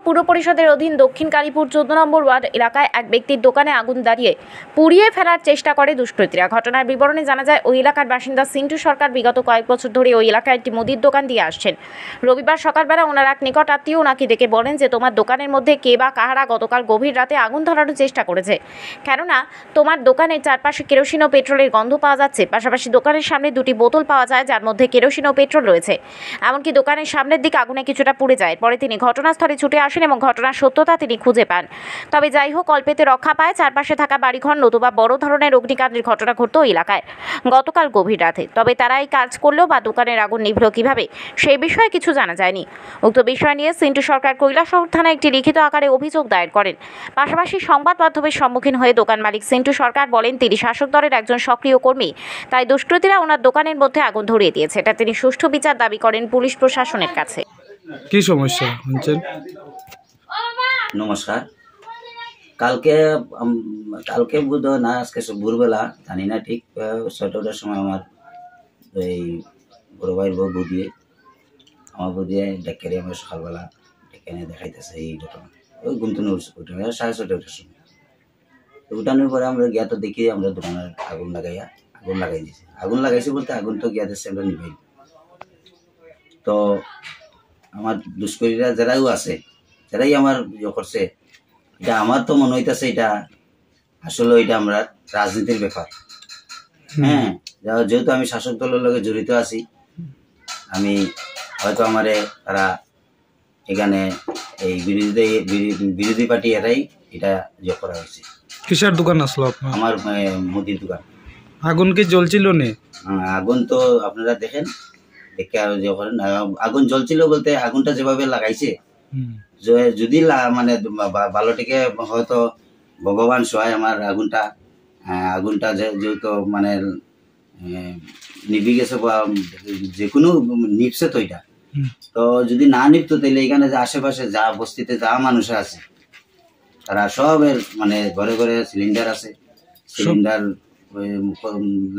পুর পরিষদের অধীন দক্ষিণ কালীপুর 14 নম্বর ওয়ার্ড এলাকায় এক ব্যক্তির দোকানে আগুন দাঁড়িয়ে পুড়িয়ে ফেলার চেষ্টা করে দুষ্কৃতীরা। ঘটনার বিবরণে জানা যায়, ওই এলাকার বাসিন্দা সিন্টু সরকার বিগত কয়েক বছর ধরে ওই এলাকায় একটি মুদির দোকান দিয়ে আসছেন। রবিবার সকালবেলা ওনার এক নিকট আত্মীয় ওনাকে ডেকে বলেন যে তোমার দোকানের মধ্যে কে বা কাহারা গতকাল গভীর রাতে আগুন ধরানোর চেষ্টা করেছে, কেননা তোমার দোকানের চারপাশে কেরোসিন ও পেট্রোলের গন্ধ পাওয়া যাচ্ছে। পাশাপাশি দোকানের সামনে দুটি বোতল পাওয়া যায় যার মধ্যে কেরোসিন ও পেট্রোল রয়েছে। এমনকি দোকানের সামনের দিকে আগুনে কিছুটা পুড়ে যায়। পরে তিনি ঘটনাস্থলে ছুটে আসেন এবং ঘটনার সত্যতা তিনি খুঁজে পান। তবে যাই হোক, অল্পেতে রক্ষা পায় চারপাশে থাকা বাড়িঘর, নতুবা বড় ধরনের অগ্নিকাণ্ডের ঘটনা ঘটত ওই এলাকায় গতকাল গভীর রাতে। তবে তারা এই কাজ করলেও বা দোকানের আগুন নিভল কিভাবে, সেই বিষয়ে কিছু জানা যায়নি। উক্ত বিষয় নিয়ে সিন্টু সরকার কৈলাসহর থানায় একটি লিখিত আকারে অভিযোগ দায়ের করেন। পাশাপাশি সংবাদ মাধ্যমের সম্মুখীন হয়ে দোকান মালিক সিন্টু সরকার বলেন তিনি শাসক দলের একজন সক্রিয় কর্মী, তাই দুষ্কৃতীরা ওনার দোকানের মধ্যে আগুন ধরিয়ে দিয়েছে। এটা তিনি সুষ্ঠু বিচার দাবি করেন পুলিশ প্রশাসনের কাছে। কি সমস্যা হচ্ছেন? নমস্কার। কালকে বুধ না আজকে ভোরবেলা জানি না ঠিক 6টার সময় আমার এই বড় ভাইয়ের বউ বুঝিয়ে আমার বুঝিয়ে ডেকে আমার সকালবেলা ডেকে এনে দেখাইতেছে এই ঘটনা। ওই গুমতুনে উঠে 6:30টার সময় উঠানোর পরে আমরা গিয়া তো দেখি আমরা দোকানের আগুন লাগাই দিয়েছি। আগুন লাগাইছি বলতে আগুন তো গিয়া দিচ্ছে, আমরা নিভাই। তো আমার দুষ্করীরা যারাও আছে, যারাই আমার ইয়ে করছে, এটা আমার তো মনে হইতেছে এটা আসলে এটা আমরা রাজনীতির ব্যাপার। হ্যাঁ, যেহেতু আমি শাসক দলের লগে জড়িত আছি, আমি হয়তো আমারে তারা এখানে এই বিরোধী পার্টি এরাই এটা ইয়ে করা হয়েছে। কিসের দোকান আসলো আপনার? আমার মুদির দোকান। আগুন কি জ্বলছিল না? আগুন তো আপনারা দেখেন, দেখে করেন আগুন জ্বলছিল বলতে আগুনটা যেভাবে লাগাইছে, যদি মানে ভালোটিকে হয়তো ভগবান সহায় আমার আগুনটা যেহেতু মানে নিভি গেছে বা যে কোনো নিপছে তো এটা, তো যদি না নিপতো তাহলে এখানে যে আশেপাশে যা বস্তিতে যা মানুষ আছে তারা সবের মানে ঘরে ঘরে সিলিন্ডার আছে, সিলিন্ডার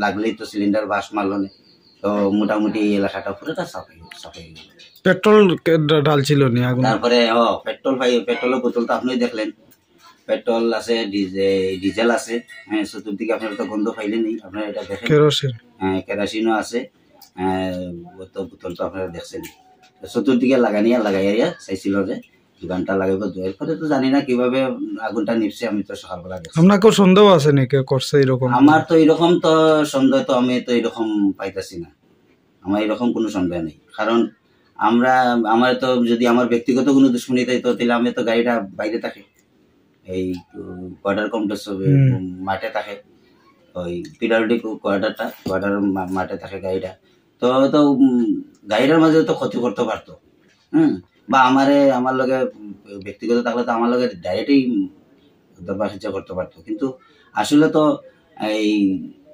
লাগলেই তো সিলিন্ডার বাস মারলো না, তো মোটামুটি এই এলাকাটা পুরোটা সাফাই গেল। পেট্রোল ঢালছিল না আগুন? তারপরে পেট্রোলের বোতল তো আপনি দেখলেন, পেট্রোল আছে, ডিজেল আছে। হ্যাঁ, চতুর্দিকে আপনারা তো গন্ধ পাইলেন, আপনারা এটা দেখেন। কেরোসিন, হ্যাঁ, কেরোসিনও আছে। বোতল তো আপনারা দেখছেন। চতুর্দিকে লাগাইয়া চাইছিল যে দোকানটা লাগাইব। এরপরে তো জানি না কিভাবে আগুনটা নিপছে, আমি তো সকালবেলা দেখছি। আপনার কেউ সন্দেহ আছে নাকি করছে এরকম? আমার তো এরকম তো সন্দেহ তো আমি তো এরকম পাইতেছি না। আমার এরকম কোনো সন্দেহ নেই, কারণ আমার তো যদি আমার ব্যক্তিগত কোনো দুশ্মনী তো তাহলে আমি তো গাড়িটা বাইরে থাকে, এই কোয়ার্টার কমপ্লেক্স মাঠে থাকে, ওই পিডাব্লিউডি কোয়ার্টার মাঠে থাকে গাড়িটা। তো গাড়িটার মাঝে তো ক্ষতি করতে পারতো। বা আমার লগে ব্যক্তিগত থাকলে তো আমার লগে ডাইরেক্টই দরবার করতে পারতো। কিন্তু আসলে তো এই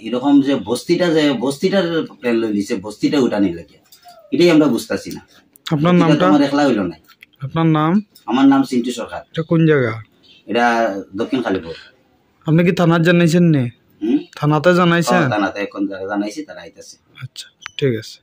এরকম যে বস্তিটার প্ল্যান লই দিছে, বস্তিটা উঠানি লাগে, এটাই আমরা বুঝতেছি না। আপনার নামটা? আমার একলা হইল না। আপনার নাম? আমার নাম সিন্টু সরকার। এটা কোন জায়গা? এটা দক্ষিণ কালীপুর। আপনি কি থানার জানাইছেন নে? থানাতে জানাইছেন? থানাতে এখন যারা জানাইছি তারা আইতাছে। আচ্ছা, ঠিক আছে।